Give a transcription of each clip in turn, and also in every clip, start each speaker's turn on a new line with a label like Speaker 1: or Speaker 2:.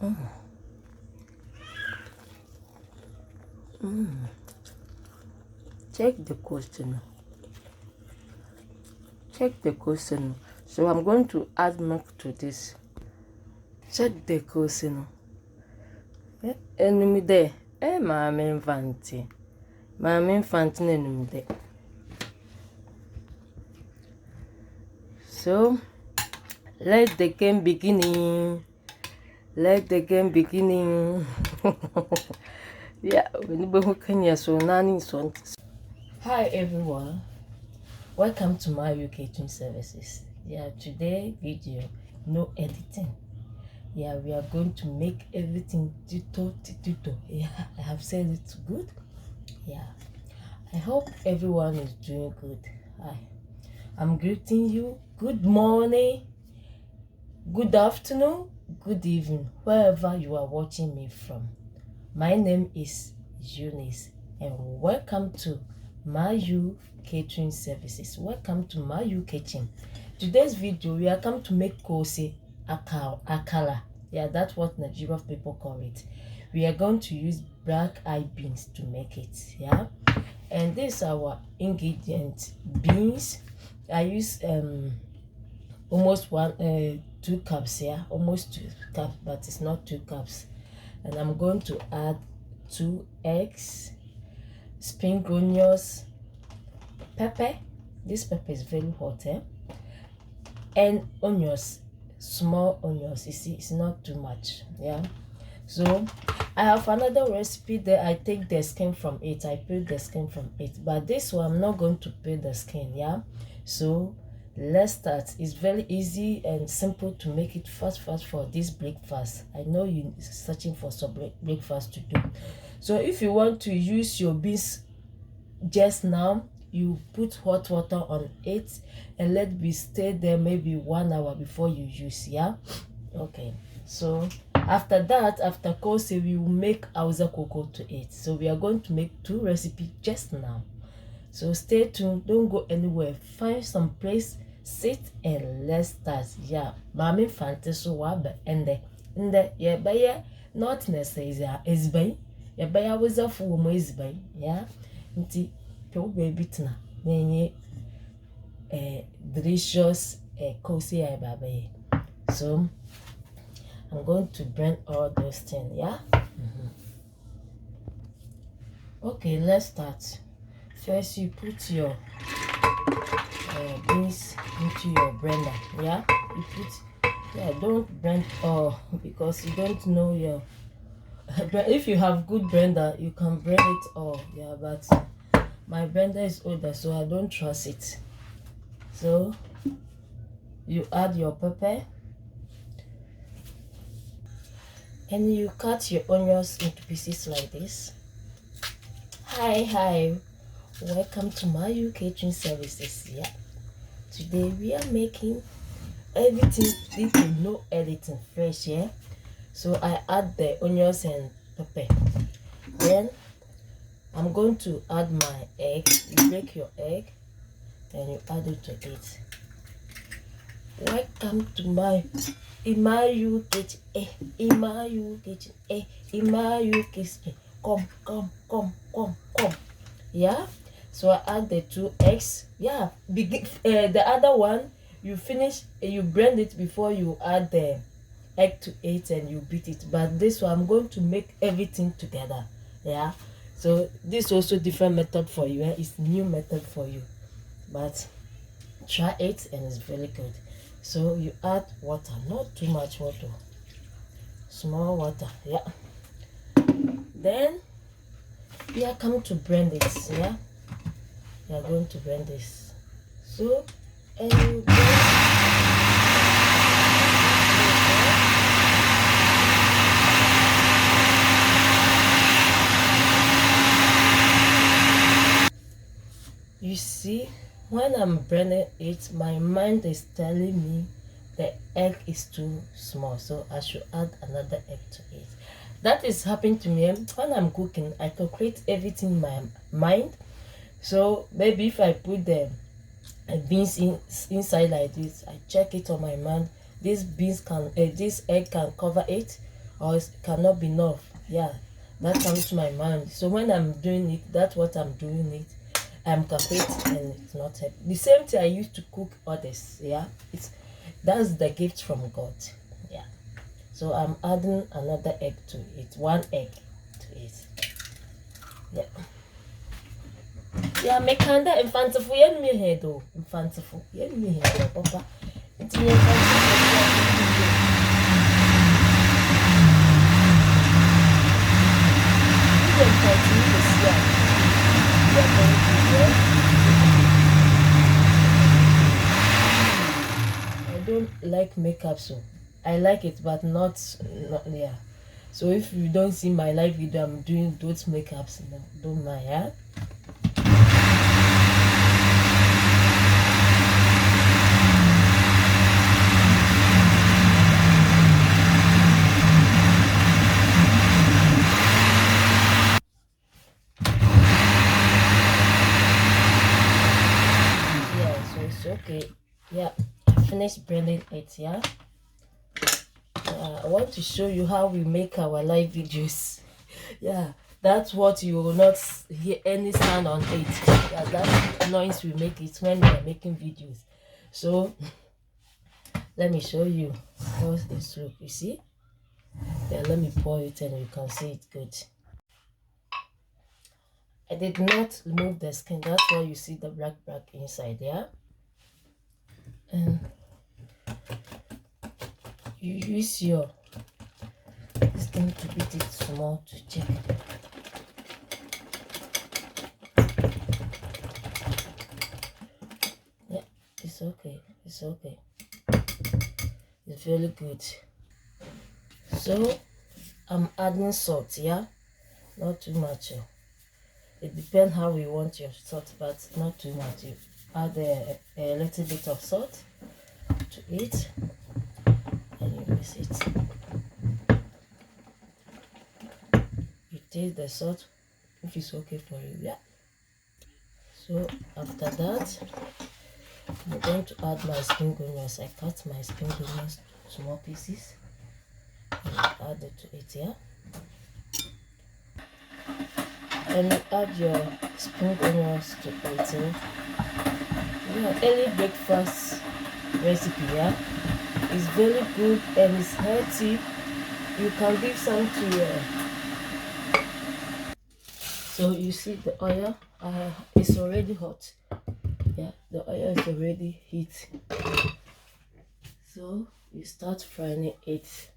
Speaker 1: Mm. Mm. Check the question. Check the question. So I'm going to add milk to this. Check the question. Enemy there. Mama infante. Mama infante enemy there. So let the game beginning. Let the game beginning. Yeah, hi everyone. Welcome to my kitchen services. Yeah, today video, no editing. Yeah, we are going to make everything tito. Yeah, I have said it's good. Yeah, I hope everyone is doing good. I'm greeting you. Good morning, good afternoon, good evening, wherever you are watching me from. My name is Eunice and welcome to Mayu Catering Services. Welcome to Mayu Kitchen. Today's video, we are come to make Koosa akala. Yeah, that's what Nigerian people call it. We are going to use black eyed beans to make it. Yeah, and this is our ingredient: beans. I use almost 2 cups here, almost 2 cups, but it's not 2 cups. And I'm going to add 2 eggs, spring onions, pepper. This pepper is very hot, and onions, small onions. You see, it's not too much. Yeah. So I have another recipe there. I take the skin from it. I peel the skin from it, but this one I'm not going to peel the skin. Yeah. So let's start. It's very easy and simple to make it fast for this breakfast. I know you're searching for some breakfast to do. So if you want to use your beans just now, you put hot water on it and let it stay there maybe 1 hour before you use. Yeah, okay. So after that, after Koosa, we will make Hausa Koko to it. So we are going to make 2 recipes just now. So stay tuned, don't go anywhere. Find some place, sit, and let's start. Yeah, Mami Fante so wabe ende yeah, but not necessarily is by yeah, but I was a full moise by yeah, nti po baby tina nenye delicious Koosa baby. So I'm going to blend all those things. Yeah. Okay, let's start. First, you put your beans into your blender. Yeah, you put, don't blend all because you don't know your. If you have good blender, you can blend it all. Yeah, but my blender is older, so I don't trust it. So you add your pepper and you cut your onions into pieces like this. Hi. Welcome to Mayu Catering Services. Yeah, today we are making everything little, no editing, fresh. Yeah, so I add the onions and pepper. Then I'm going to add my egg. You break your egg and you add it to it. Welcome to my Mayu Kitchen. Mayu Kitchen. Mayu Kitchen. Come. Yeah. So I add the 2 eggs. Yeah, the other one you finish, you blend it before you add the egg to it and you beat it. But this one I'm going to make everything together. Yeah, so this also different method for you. It's new method for you, but try it and it's very good. So you add water, not too much water, small water. Yeah, then we are coming to blend it. Yeah, we are going to blend this. So and you see, when I'm blending it, my mind is telling me the egg is too small, so I should add another egg to it. That is happening to me when I'm cooking. I calculate everything in my mind. So maybe if I put the beans inside like this, I check it on my mind. This egg can cover it, or it cannot be enough. Yeah, that comes to my mind. So when I'm doing it, that's what I'm doing it. I'm calculating and it's not help. The same thing I used to cook others. Yeah, that's the gift from God. Yeah. So I'm adding another egg to it. One egg to it. Yeah. Yeah, me kinda infantiful. Yen me head though. Infantiful. Yen me head though, Papa. It's me infantiful. I don't like makeup, so I like it, but not yeah. So if you don't see my live video, I'm doing those makeups. No, don't mind, yeah. Yeah, so it's okay. Yeah, I finished blending it. Yeah. I want to show you how we make our live videos. Yeah, that's what you will not hear any sound on it. Yeah, that's noise we make it when we are making videos. So let me show you how this look. You see? Yeah, let me pour it and you can see it good. I did not remove the skin. That's why you see the black inside. Yeah, and you use your skin to beat it small to check. Yeah, it's okay. It's okay. It's really good. So I'm adding salt. Yeah, not too much. It depends how we want your salt, but not too much. You add a little bit of salt to it and you mix it. You taste the salt if it's okay for you. Yeah. So after that, I'm going to add my spring onions. I cut my spring onions to small pieces and add it to it. Yeah. And you add your spring onions to it. Yeah, early breakfast recipe. Yeah, it's very good and it's healthy. You can give some to your. So you see the oil. It's already hot. Yeah, the oil is already heat. So you start frying it.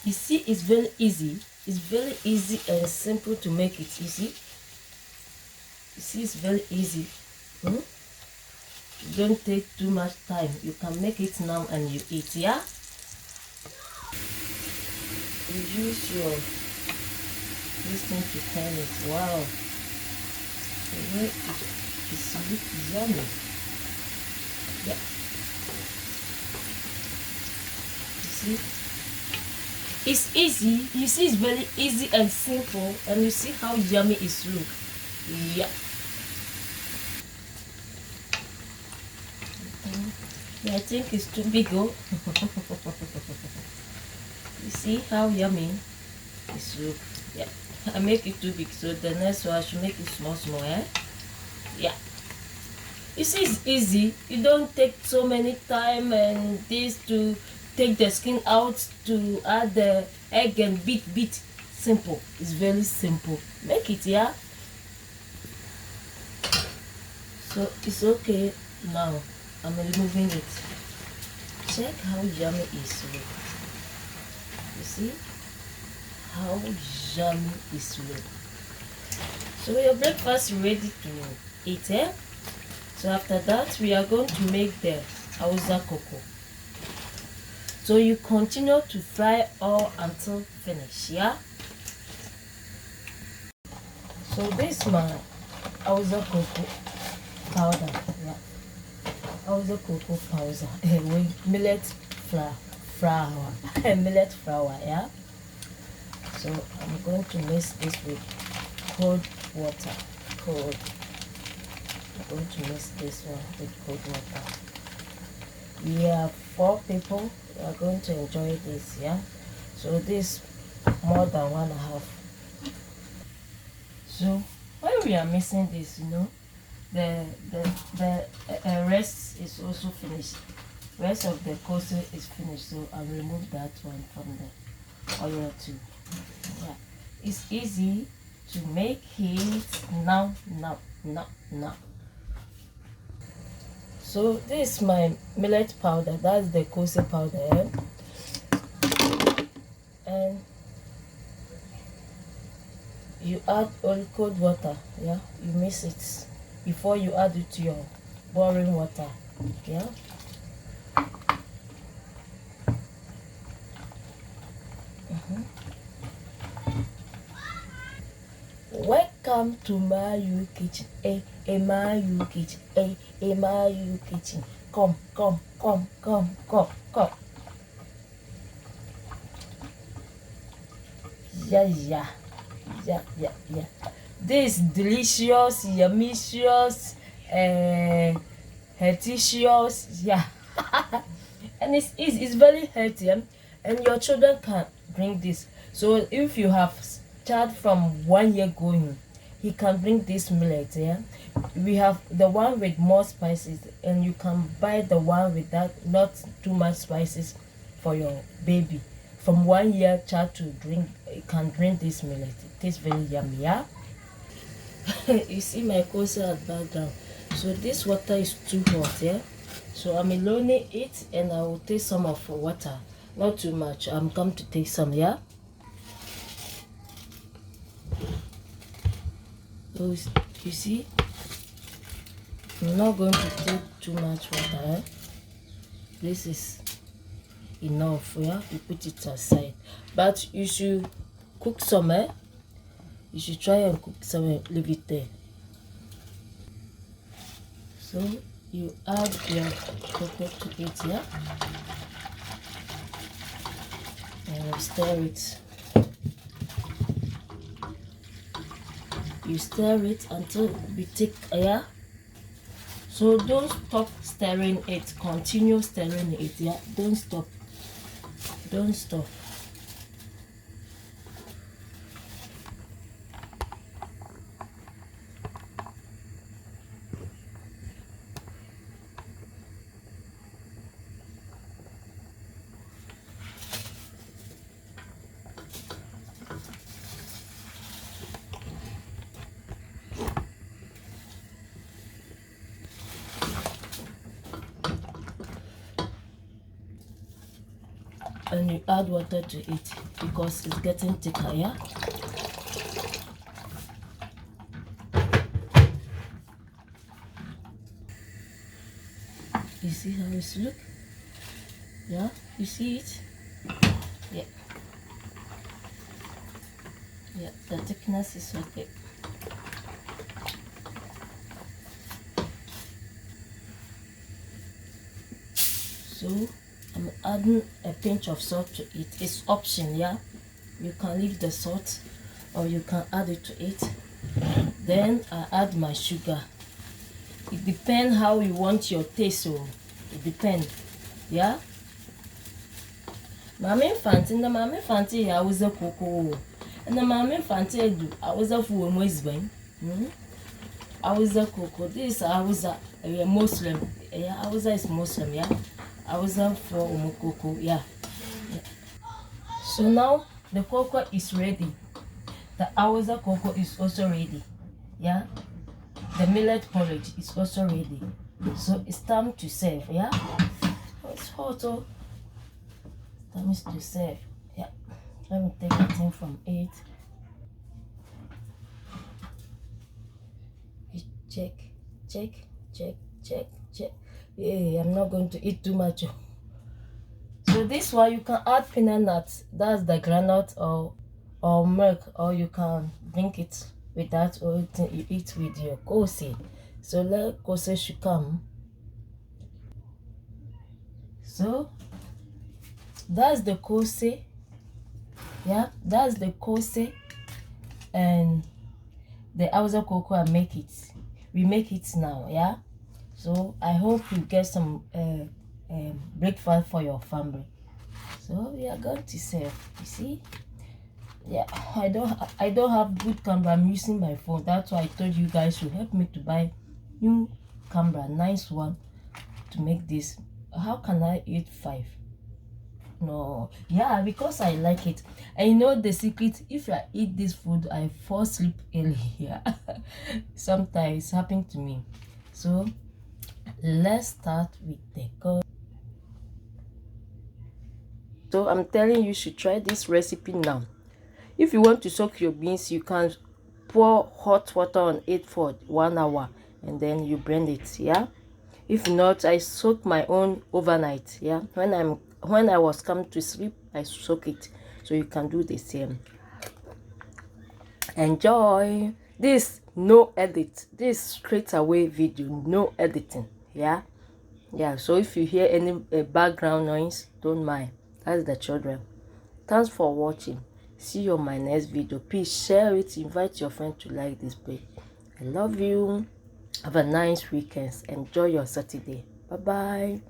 Speaker 1: You see, it's very easy. It's very easy and simple to make it easy. You see, it's very easy. You don't take too much time. You can make it now and you eat. Yeah. You use your this thing to turn it. Wow. The way it's looks yummy. Yeah. You see? It's easy. You see, it's very easy and simple, and you see how yummy it looks. Yeah. Yeah, I think it's too big. Oh. You see how yummy it looks. Yeah. I make it too big, so the next one I should make it small, eh? Yeah. You see, it's easy. You don't take so many time and this to take the skin out, to add the egg and beat. Simple. It's very simple. Make it, yeah. So it's okay now. I'm removing it. Check how yummy it is. You see how yummy it looks. So your breakfast is ready to eat, eh? So after that, we are going to make the Hausa Koko. So you continue to fry all until finish, yeah. So this my Hausa Koko powder, yeah. Hausa Koko powder with millet flour millet flour, yeah. So I'm going to mix this with cold water. I'm going to mix this one with cold water. We are 4 people. We are going to enjoy this, yeah. So this more than 1.5. So when we are mixing this, the rest is also finished. Rest of the koosa is finished, so I'll remove that one from the oil too. Yeah, it's easy to make it now. So this is my millet powder. That's the koosa powder, and you add all cold water. Yeah, you mix it before you add it to your boiling water. Yeah. Welcome to my kitchen. My kitchen. My kitchen. Come. Yeah. This delicious, yummicious, healthious, yeah. And it's easy, it's very healthy, and your children can drink this. So if you have child from 1 year going, he can bring this millet, yeah. We have the one with more spices, and you can buy the one with that not too much spices for your baby. From 1 year child to drink, can drink this millet. It tastes very yummy, yeah. You see my koosa at background. So this water is too hot, yeah. So I'm alone it, and I will take some of water, not too much. I'm going to take some, yeah. So you see, I'm not going to take too much water, eh? This is enough, yeah. You put it aside, but you should cook some, eh? You should try and cook some and leave it there. So you add your cocoa to it, yeah, and stir it. You stir it until it be thick, yeah. So don't stop stirring it. Continue stirring it, yeah. Don't stop. And you add water to it because it's getting thicker, yeah. You see how it's look? Yeah, you see it? Yeah. Yeah, the thickness is okay. So I'm adding a pinch of salt to it. It's option, yeah. You can leave the salt or you can add it to it. Then I add my sugar. It depends how you want your taste, so it depends, yeah. Mama fanti ya Hausa Koko, and the mama fanti do Hausa for Muslim. Hausa Koko. This Hausa Muslim, yeah. Hausa is Muslim, yeah. Hausa for Koko, yeah. So now the cocoa is ready. The Hausa Koko is also ready, yeah. The millet porridge is also ready. So it's time to serve, yeah. Oh, it's hot, oh. Time is to serve, yeah. Let me take the thing from it. Check. Yeah, I'm not going to eat too much. So So this one you can add peanut nuts, that's the granite, or milk, or you can drink it with that, or you eat with your Koosa. So let Koosa should come. So that's the Koosa. Yeah, that's the Koosa and the Hausa Koko. We make it now. Yeah, so I hope you get some breakfast for your family. So we are going to serve. You see, yeah, I don't have good camera. I'm using my phone. That's why I told you guys to help me to buy new camera, nice one, to make this. How can I eat 5? No, yeah, because I like it. And you know the secret, if I eat this food I fall asleep early. Yeah. Sometimes happen to me. So let's start with the cook. So I'm telling you should try this recipe now. If you want to soak your beans, you can pour hot water on it for 1 hour and then you blend it. Yeah, if not, I soak my own overnight. Yeah, when I was come to sleep, I soak it. So you can do the same. Enjoy this. No edit, this straight away video, no editing. Yeah, so if you hear any background noise, don't mind, that's the children. Thanks for watching. See you on my next video. Please share it, invite your friend to like this page. I love you. Have a nice weekend. Enjoy your Saturday. Bye bye.